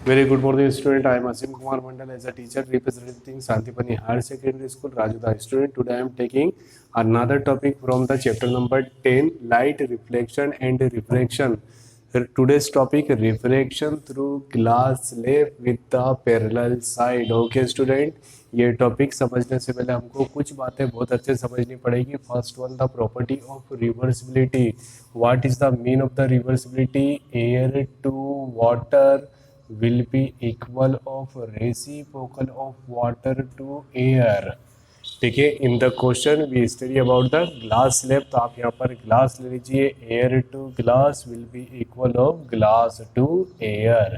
Very good morning, student. I am Asim Kumar Mandal as a teacher representing Santipani Higher Secondary School, Rajuda student. Today I am taking another topic from the chapter number 10, light reflection and refraction. Today's topic, refraction through glass slab with the parallel side. Okay, student. ये topic समझने से पहले हमको कुछ बातें बहुत अच्छे समझनी पड़ेगी. First one, the property of reversibility. What is the mean of the reversibility? Air to water will be equal of reciprocal of water to air. ठीक है. In the question we study about the glass slab. तो आप यहाँ पर glass ले लीजिए. Air to glass will be equal of glass to air.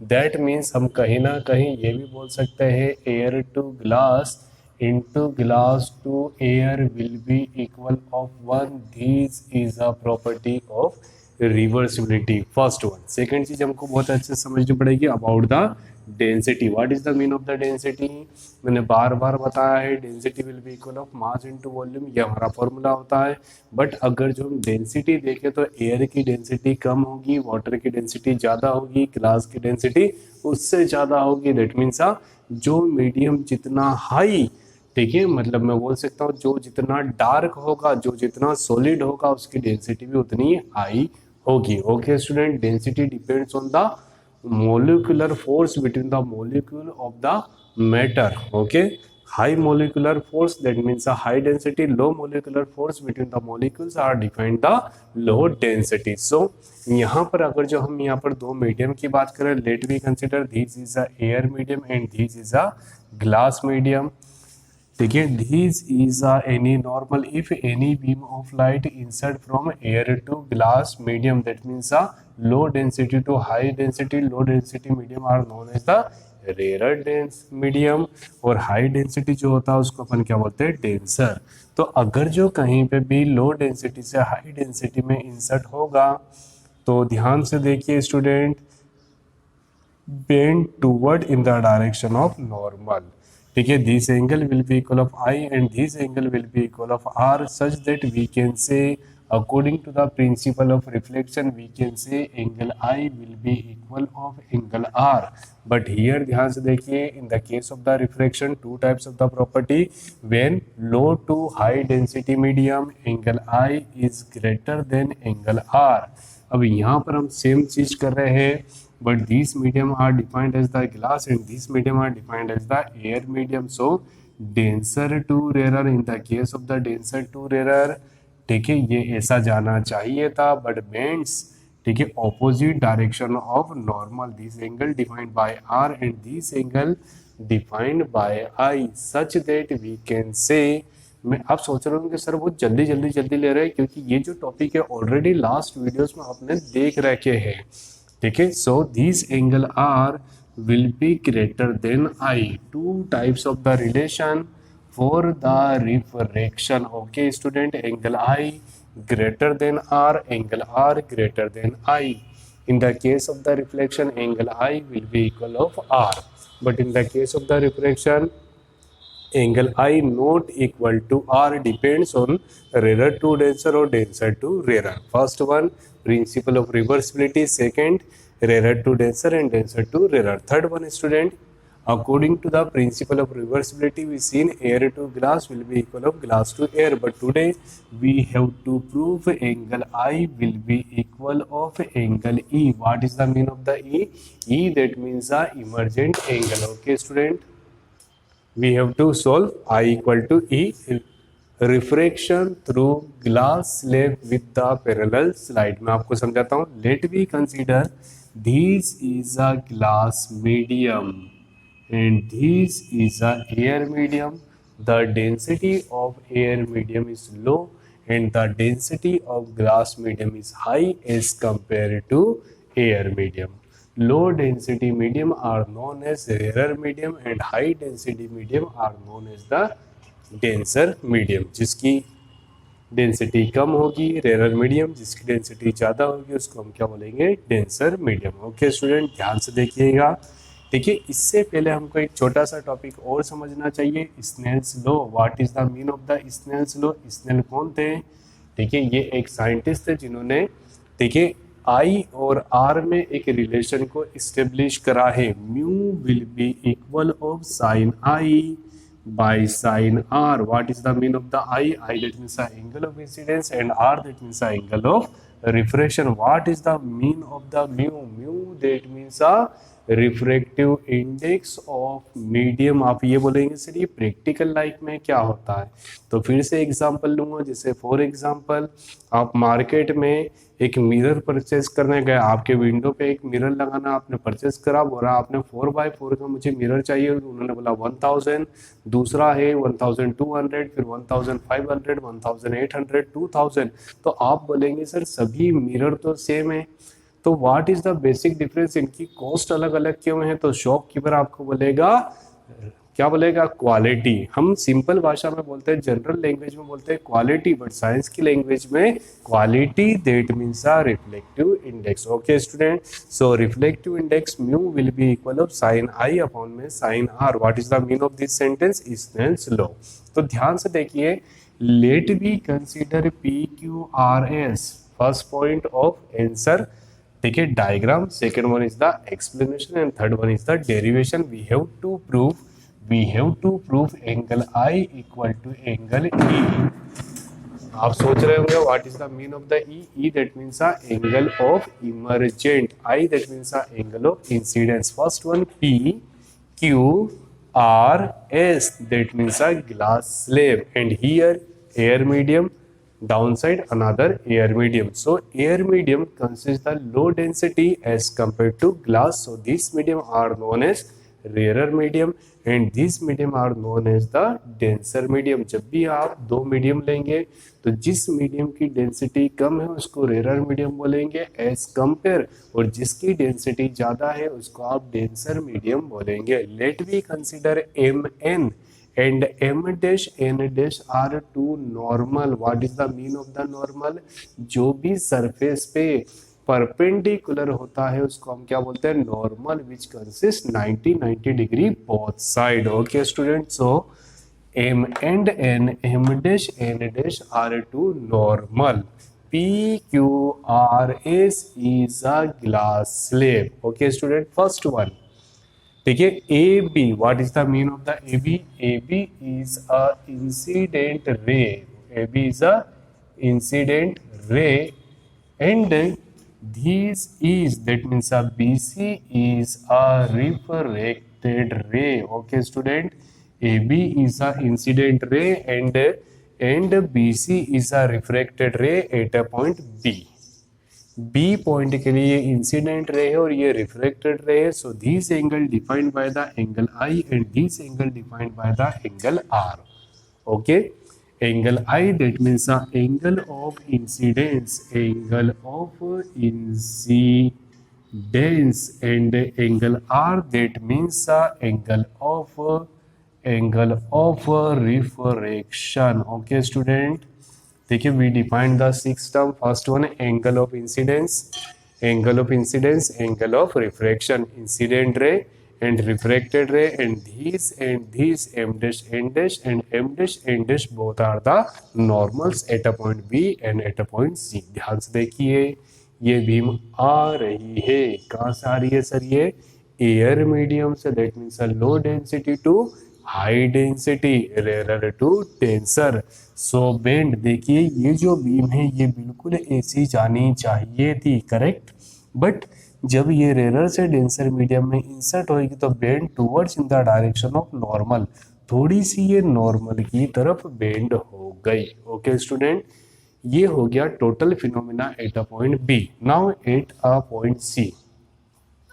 That means हम कहीं ना कहीं ये भी बोल सकते हैं air to glass into glass to air will be equal of 1. This is a property of reversibility. First one. Second चीज हमको बहुत अच्छे से समझनी पड़ेगी about the density. What is the mean of the density? मैंने बार बार बताया है density will be equal of mass into volume. ये हमारा फॉर्मूला होता है. बट अगर जो हम डेंसिटी देखें तो एयर की डेंसिटी कम होगी, वाटर की डेंसिटी ज़्यादा होगी, ग्लास की डेंसिटी उससे ज़्यादा होगी. दैट मीन्स जो मीडियम जितना हाई, ठीक है, मतलब मैं बोल सकता हूँ जो जितना डार्क होगा, जो जितना सॉलिड होगा, उसकी डेंसिटी भी उतनी हाई होगी. Okay student. Density depends on the molecular force between the molecule of the matter. Okay, high molecular force, that means a high density. Low molecular force between the molecules are defined the low density. So यहाँ पर अगर जो हम यहाँ पर दो medium की बात करें, let we consider this is a air medium and this is a glass medium. ठीक है. This is any normal if any beam of light insert from air to glass medium, that means low density to high density. Low density medium are known as the rare dense medium. और high density जो होता है उसको अपन क्या बोलते हैं? Denser. तो अगर जो कहीं पे भी लो डेंसिटी से हाई डेंसिटी में इंसर्ट होगा तो ध्यान से देखिए student, bend toward in the direction of normal. ठीक है. This angle will be equal of i and this angle will be equal of r such that we can say according to the principle of reflection we can say angle I will be equal of angle R. But here ध्यान से देखिए, in the case of the reflection two types of the property. When low to high density medium angle I is greater than angle R. अब यहाँ पर हम same चीज कर रहे हैं, but these medium are defined as the glass and these medium are defined as the air medium. So denser to rarer, in the case of the denser to rarer, ठीक है, ये ऐसा जाना चाहिए था बट बेंड्स, ठीक है, opposite direction of normal. This angle defined by r and this angle defined by i such that we can say. मैं आप सोच रहे हो कि सर बहुत जल्दी ले रहे हैं, क्योंकि ये जो टॉपिक है ऑलरेडी लास्ट वीडियोस में आपने देख रखे हैं. ठीक है. So this angle r will be greater than i. Two types of the relation for the refraction. Okay student, angle I greater than R, angle R greater than I. In the case of the reflection angle I will be equal of R, but in the case of the refraction angle I not equal to R depends on rarer to denser or denser to rarer. First one, principle of reversibility. Second, rarer to denser and denser to rarer. Third one student, according to the principle of reversibility we seen air to glass will be equal of glass to air, but today we have to prove angle I will be equal of angle E. What is the mean of the E? E, that means the emergent angle. Okay student, we have to solve I equal to E. refraction through glass slab with the parallel slide. मैं आपको समझाता हूँ. Let we consider this is a glass medium and this is a air medium. The density of air medium is low and the density of glass medium is high as compared to air medium. Low density medium are known as rarer medium and high density medium are known as the denser medium. जिसकी density कम होगी rare medium, जिसकी density ज़्यादा होगी उसको हम क्या बोलेंगे? Denser medium. Okay student, ध्यान से देखिएगा. ठीक है. इससे पहले हमको एक छोटा सा टॉपिक और समझना चाहिए, Snell's law. What is the mean of the Snell's law? Snell कौन थे? ठीक है, ये एक साइंटिस्ट थे जिन्होंने, ठीक है, आई और आर में एक रिलेशन को इस्टेब्लिश करा है, mu will be equal of sine I by sin r. What is the mean of the I that means the angle of incidence, and r that means the angle of refraction. What is the mean of the mu that means a refractive index of medium. आप ये बोलेंगे sir ये practical life में क्या होता है, तो फिर से एग्जांपल लूंगा। जैसे फॉर एग्जांपल आप मार्केट में एक मिरर परचेज करने गए, आपके विंडो पे एक मिरर लगाना आपने परचेज करा, बोला आपने 4x4 का मुझे मिरर चाहिए, उन्होंने बोला 1000, दूसरा है 1200, फिर 1500, 1800, 2000। तो आप बोलेंगे सर सभी मिरर तो सेम है, तो what is the basic difference, इनकी कॉस्ट अलग अलग क्यों है। तो शॉपकीपर आपको बोलेगा क्या बोलेगा, क्वालिटी। हम सिंपल भाषा में बोलते हैं, जनरल लैंग्वेज में बोलते हैं क्वालिटी, बट साइंस की लैंग्वेज में quality that means a reflective index. Okay student, so reflective index mu will be equal of sine i upon में sine r. What is the mean of this sentence, Snell's law. तो ध्यान से देखिए, let we consider P Q R S first point of answer, ठीक है, diagram. Second one is the explanation and third one is the derivation. We have to prove angle i equal to angle e. आप सोच रहे होंगे what is the mean of the e that means a angle of emergent, i that means a angle of incidence. First one P Q R S that means a glass slab, and here air medium, downside another air medium. So air medium consists the low density as compared to glass, so these medium are known as rarer medium and these medium are known as the denser medium. जब भी आप दो medium लेंगे तो जिस medium की density कम है उसको रेयर मीडियम बोलेंगे एज कंपेयर, और जिसकी डेंसिटी ज्यादा है उसको आप डेंसर मीडियम बोलेंगे। Let we consider M N and m dash n dash are two normal. What is the mean of the normal, जो भी सरफेस पे परपेंडिकुलर होता है उसको हम क्या बोलते हैं, normal, which consist 90 degree both side. Okay student, so m and n, m dash n dash are two normal, p q r s is a glass slab. Okay student, first one, ठीक है, A B, what is the mean of the A B, A B is a incident ray, A B is a incident ray and this is that means a B C is a refracted ray. Okay student, A B is a incident ray and B C is a refracted ray at a point B. B point के लिए incident ray है और ये reflected ray है, so this angle defined by the angle i and this angle defined by the angle r. Okay, angle i that means a angle of incidence, angle of incidence, and angle r that means a angle of refraction. Okay student, देखिए we defined the six term. First one angle of incidence, angle of incidence, angle of refraction, incident ray and refracted ray, and this M dash N dash and M dash N dash both are the normals at a point B and at a point C. ध्यान से देखिए, ये beam आ रही है, कहाँ से आ रही है सर, ये एयर मीडियम से, that means low density to high density, rare to denser. So bend, देखिए ये जो बीम है ये बिल्कुल ऐसी जानी चाहिए थी, करेक्ट, बट जब ये रेयर से डेंसर मीडियम में इंसर्ट होगी तो bend towards in the direction of normal, थोड़ी सी ये नॉर्मल की तरफ बेंड हो गई। ओके स्टूडेंट, ये हो गया total phenomena at a point B. Now at a point C,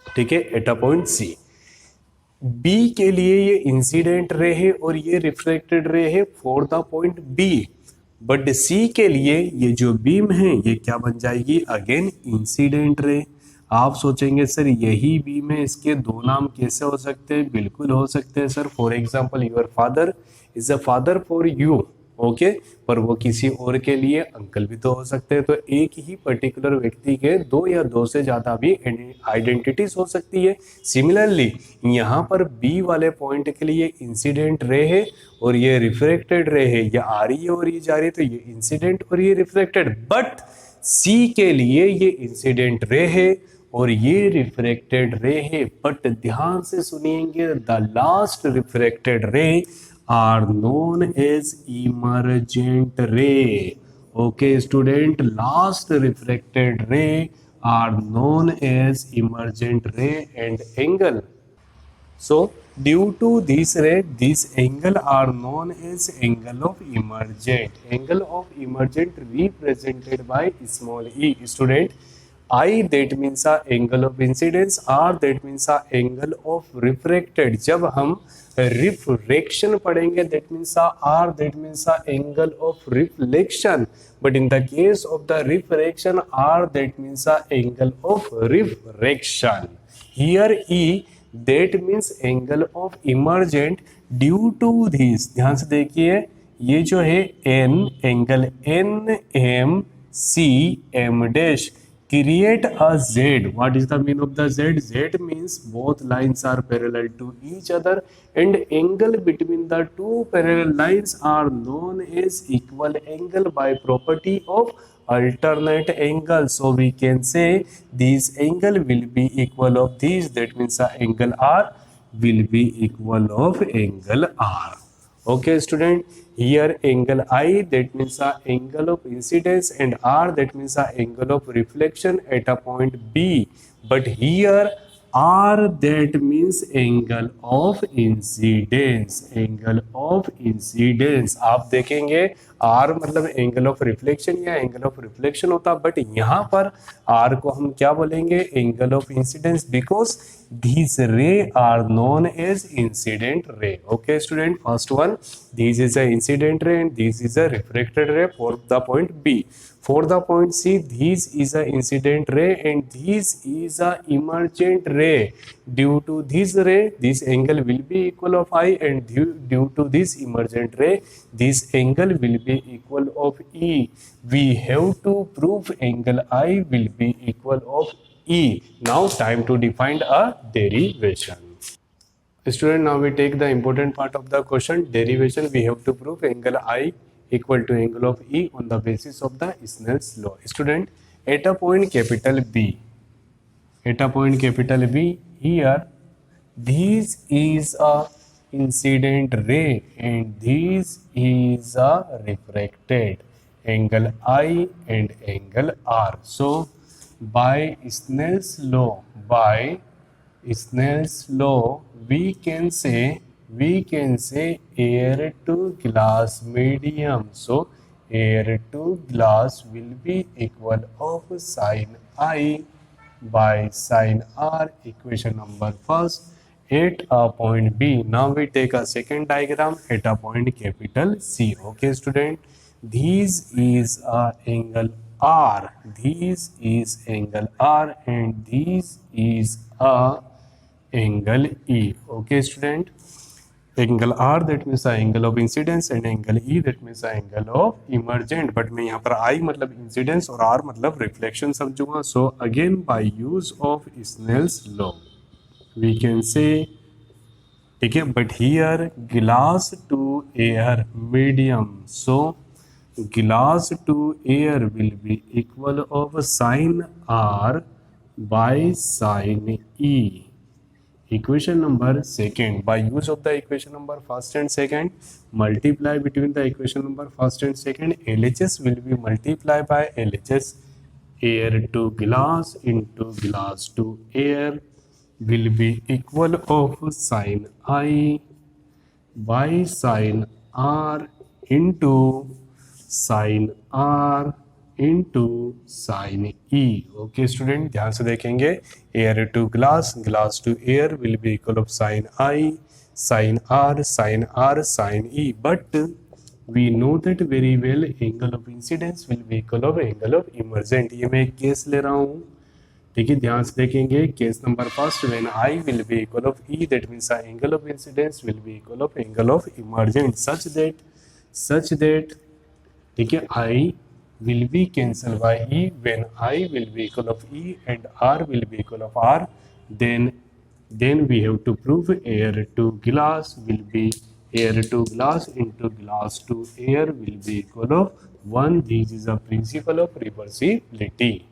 ठीक है, at a point C, B के लिए ये इंसिडेंट रे है और ये रिफ्लेक्टेड रे है for the point B, but C के लिए ये जो बीम है ये क्या बन जाएगी, अगेन इंसिडेंट रे। आप सोचेंगे सर यही बीम है, इसके दो नाम कैसे हो सकते हैं, बिल्कुल हो सकते हैं sir. For example your father is a father for you, okay, पर वो किसी और के लिए अंकल भी तो हो सकते हैं, तो एक ही पर्टिकुलर व्यक्ति के दो या दो से ज्यादा भी आइडेंटिटीज हो सकती है। सिमिलरली यहाँ पर बी वाले पॉइंट के लिए इंसिडेंट रे है और ये रिफ्लेक्टेड रे है, ये आ रही है और ये जा रही है, तो ये इंसिडेंट और ये रिफ्लेक्टेड, बट सी के लिए ये इंसिडेंट रे है और ये रिफ्रैक्टेड रे है, बट ध्यान से सुनिएंगे, the last refracted ray are known as emergent ray. Okay student, last refracted ray are known as emergent ray and angle. So, due to this ray, this angle are known as angle of emergent. Angle of emergent represented by small e. Student, I that means a angle of incidence, R that means a angle of refracted. जब हम refraction पढ़ेंगे, that means a R that means a angle of reflection. But in the case of the refraction, R that means a angle of refraction. Here E that means angle of emergent due to this. ध्यान से देखिए, ये जो है n angle n m c m dash create a z. What is the mean of the z? Z means both lines are parallel to each other and angle between the two parallel lines are known as equal angle by property of alternate angle. So we can say this angle will be equal of these, that means the angle R will be equal of angle R. Okay student, here angle I that means the angle of incidence and R that means the angle of reflection at a point B, but here R that means angle of incidence. Angle of incidence आप देखेंगे R मतलब angle of reflection या angle of reflection होता, but यहाँ पर R को हम क्या बोलेंगे, angle of incidence, because these ray are known as incident ray. Okay student, first one, this is a incident ray and this is a refracted ray for the point B. For the point C, this is a incident ray and this is a emergent ray. Due to this ray, this angle will be equal of I, and due to this emergent ray, this angle will be equal of E. We have to prove angle I will be equal of E. Now time to define a derivation. Student, now we take the important part of the question. Derivation, we have to prove angle I equal to angle of E on the basis of the Snell's law. Student, at a point capital B, here this is a incident ray and this is a refracted, angle I and angle R. So by Snell's law, we can say air to glass medium. So air to glass will be equal of sin I by sin R, equation number first, at a point B. Now we take a second diagram at a point capital C. Okay student, this is a angle R, this is angle R and this is a angle E. Okay student, angle R that means the angle of incidence and angle E that means the angle of emergent, but मैं यहाँ पर I मतलब incidence और R मतलब reflection समझूंगा. So again by use of Snell's law we can say, ठीक है, but here glass to air medium, so glass to air will be equal of sin R by sin E. Equation number second, by use of the equation number first and second, multiply between the equation number first and second, LHS will be multiplied by LHS, air to glass into glass to air will be equal of sin I by sin R into sin R into sin E. Okay student, ध्यान से देखेंगे, air to glass, glass to air will be equal of sin I, sin R, sin R, sin E. But we know that very well angle of incidence will be equal of angle of emergent. ये मैं एक case ले रहा हूँ, ठीक है, ध्यान से देखेंगे. Case number first, when I will be equal of E, that means the angle of incidence will be equal of angle of emergent, such that ठीक है, I will be cancelled by E. When I will be equal of E and R will be equal of R, then we have to prove air to glass will be air to glass into glass to air will be equal of 1. This is a principle of reversibility.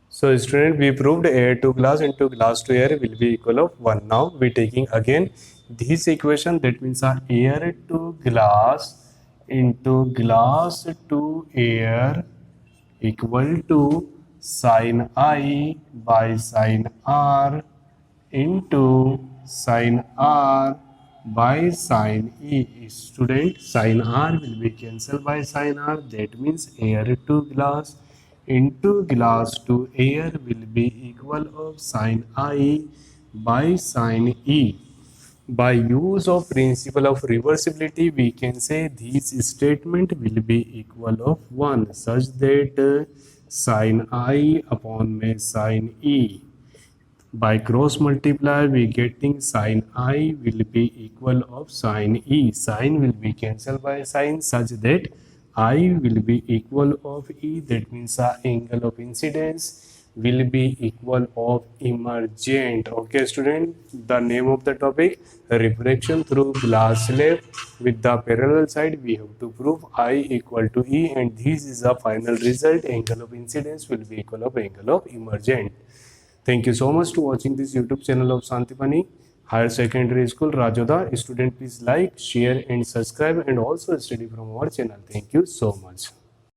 So student, we proved air to glass into glass to air will be equal of 1. Now we taking again this equation, that means air to glass into glass to air equal to sin I by sin R into sin R by sin E. Student, sin R will be cancelled by sin R, that means air to glass into glass to air will be equal of sin I by sin E. By use of principle of reversibility, we can say this statement will be equal of 1 such that sin I upon में sin E. By cross multiply, we getting sin I will be equal of sin E. Sin will be cancelled by sin such that I will be equal of E. That means the angle of incidence will be equal of emergent. Okay, student. The name of the topic, refraction through glass slab with the parallel side. We have to prove I equal to E, and this is the final result. Angle of incidence will be equal of angle of emergent. Thank you so much to watching this YouTube channel of Santipani Higher Secondary School, Rajoda. Student, please like, share and subscribe and also study from our channel. Thank you so much.